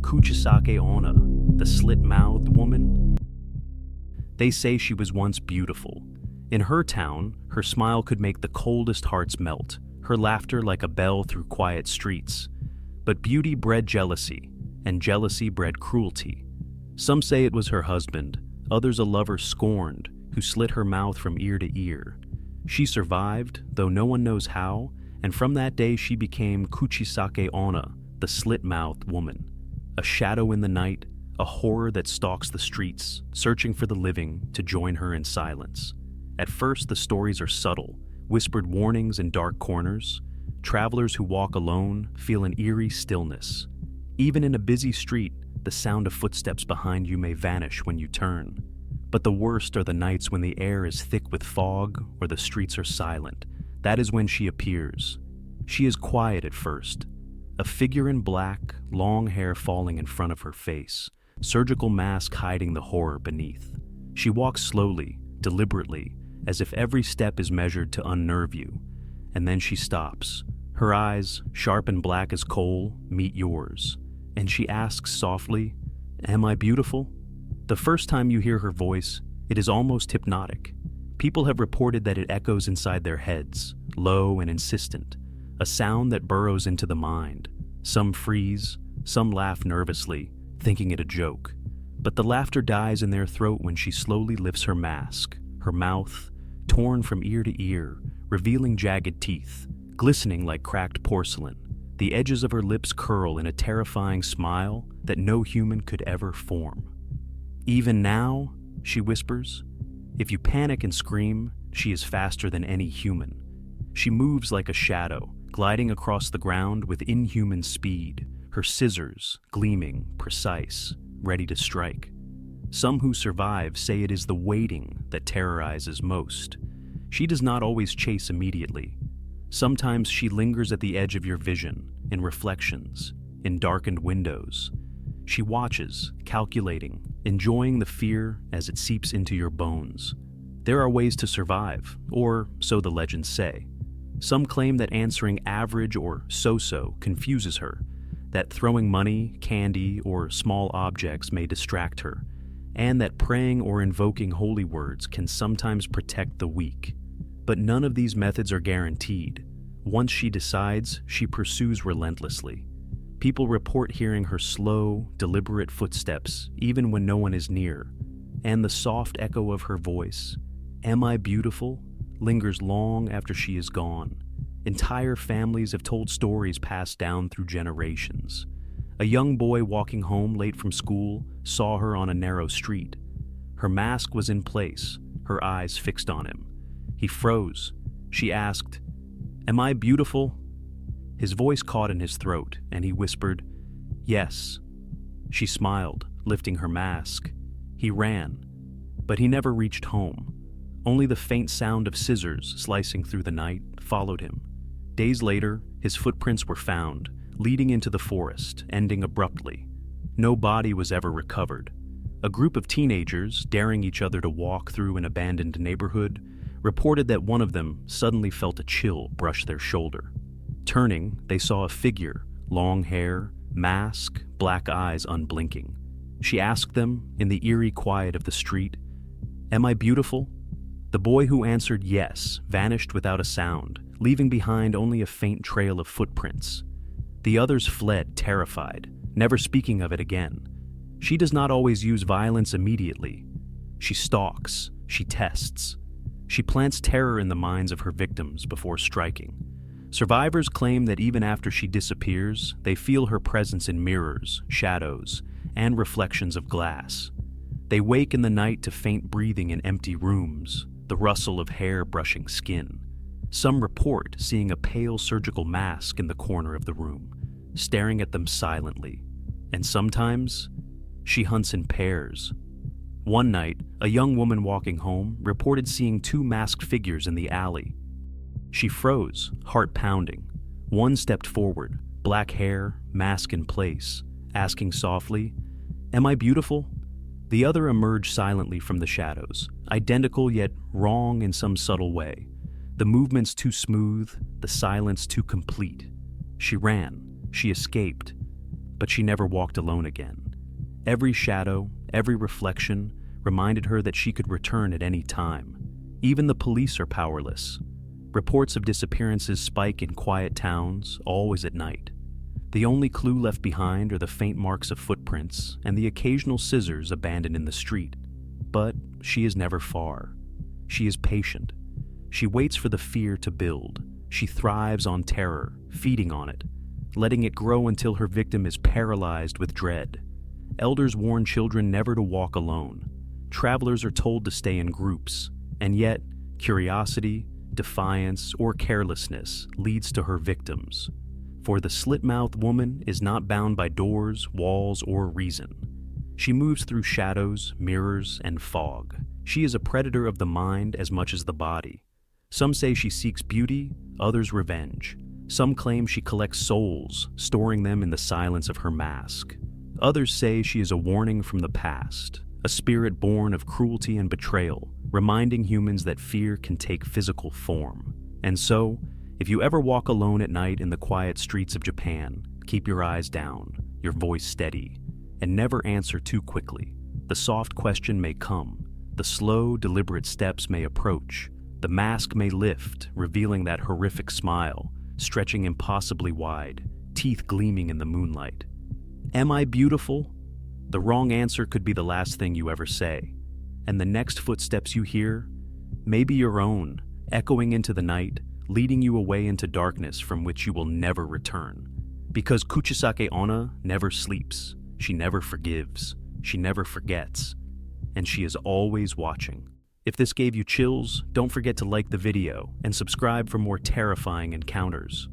Kuchisake-Onna, the slit-mouthed woman? They say she was once beautiful. In her town, her smile could make the coldest hearts melt, her laughter like a bell through quiet streets. But beauty bred jealousy, and jealousy bred cruelty. Some say it was her husband, others a lover scorned, who slit her mouth from ear to ear. She survived, though no one knows how, and from that day she became Kuchisake-Onna, the slit-mouthed woman. A shadow in the night, a horror that stalks the streets, searching for the living to join her in silence. At first, the stories are subtle, whispered warnings in dark corners. Travelers who walk alone feel an eerie stillness. Even in a busy street, the sound of footsteps behind you may vanish when you turn. But the worst are the nights when the air is thick with fog or the streets are silent. That is when she appears. She is quiet at first. A figure in black, long hair falling in front of her face, surgical mask hiding the horror beneath. She walks slowly, deliberately, as if every step is measured to unnerve you. And then she stops. Her eyes, sharp and black as coal, meet yours. And she asks softly, "Am I beautiful?" The first time you hear her voice, it is almost hypnotic. People have reported that it echoes inside their heads, low and insistent, a sound that burrows into the mind. Some freeze, some laugh nervously, thinking it a joke. But the laughter dies in their throat when she slowly lifts her mask, her mouth, torn from ear to ear, revealing jagged teeth, glistening like cracked porcelain. The edges of her lips curl in a terrifying smile that no human could ever form. "Even now," she whispers, "if you panic and scream, she is faster than any human." She moves like a shadow, gliding across the ground with inhuman speed, her scissors gleaming, precise, ready to strike. Some who survive say it is the waiting that terrorizes most. She does not always chase immediately. Sometimes she lingers at the edge of your vision, in reflections, in darkened windows. She watches, calculating, enjoying the fear as it seeps into your bones. There are ways to survive, or so the legends say. Some claim that answering average or so-so confuses her, that throwing money, candy, or small objects may distract her, and that praying or invoking holy words can sometimes protect the weak. But none of these methods are guaranteed. Once she decides, she pursues relentlessly. People report hearing her slow, deliberate footsteps, even when no one is near, and the soft echo of her voice, "Am I beautiful?" lingers long after she is gone. Entire families have told stories passed down through generations. A young boy walking home late from school saw her on a narrow street. Her mask was in place, her eyes fixed on him. He froze. She asked, "Am I beautiful?" His voice caught in his throat, and he whispered, "Yes." She smiled, lifting her mask. He ran, but he never reached home. Only the faint sound of scissors slicing through the night followed him. Days later, his footprints were found, leading into the forest, ending abruptly. No body was ever recovered. A group of teenagers, daring each other to walk through an abandoned neighborhood, reported that one of them suddenly felt a chill brush their shoulder. Turning, they saw a figure, long hair, mask, black eyes unblinking. She asked them, in the eerie quiet of the street, "Am I beautiful?" The boy who answered yes vanished without a sound, leaving behind only a faint trail of footprints. The others fled, terrified, never speaking of it again. She does not always use violence immediately. She stalks, she tests. She plants terror in the minds of her victims before striking. Survivors claim that even after she disappears, they feel her presence in mirrors, shadows, and reflections of glass. They wake in the night to faint breathing in empty rooms, the rustle of hair brushing skin. Some report seeing a pale surgical mask in the corner of the room, staring at them silently. And sometimes, she hunts in pairs. One night, a young woman walking home reported seeing two masked figures in the alley. She froze, heart pounding. One stepped forward, black hair, mask in place, asking softly, "Am I beautiful?" The other emerged silently from the shadows, identical yet wrong in some subtle way. The movements too smooth, the silence too complete. She ran, she escaped, but she never walked alone again. Every shadow, every reflection, reminded her that she could return at any time. Even the police are powerless. Reports of disappearances spike in quiet towns, always at night. The only clue left behind are the faint marks of footprints and the occasional scissors abandoned in the street. But she is never far. She is patient. She waits for the fear to build. She thrives on terror, feeding on it, letting it grow until her victim is paralyzed with dread. Elders warn children never to walk alone. Travelers are told to stay in groups, and yet curiosity, defiance, or carelessness leads to her victims. For the slit-mouthed woman is not bound by doors, walls, or reason. She moves through shadows, mirrors, and fog. She is a predator of the mind as much as the body. Some say she seeks beauty, others revenge. Some claim she collects souls, storing them in the silence of her mask. Others say she is a warning from the past, a spirit born of cruelty and betrayal, reminding humans that fear can take physical form. And so, if you ever walk alone at night in the quiet streets of Japan, keep your eyes down, your voice steady, and never answer too quickly. The soft question may come, the slow, deliberate steps may approach, the mask may lift, revealing that horrific smile, stretching impossibly wide, teeth gleaming in the moonlight. Am I beautiful? The wrong answer could be the last thing you ever say, and the next footsteps you hear may be your own, echoing into the night, leading you away into darkness from which you will never return. Because Kuchisake-Onna never sleeps, she never forgives, she never forgets, and she is always watching. If this gave you chills, don't forget to like the video and subscribe for more terrifying encounters.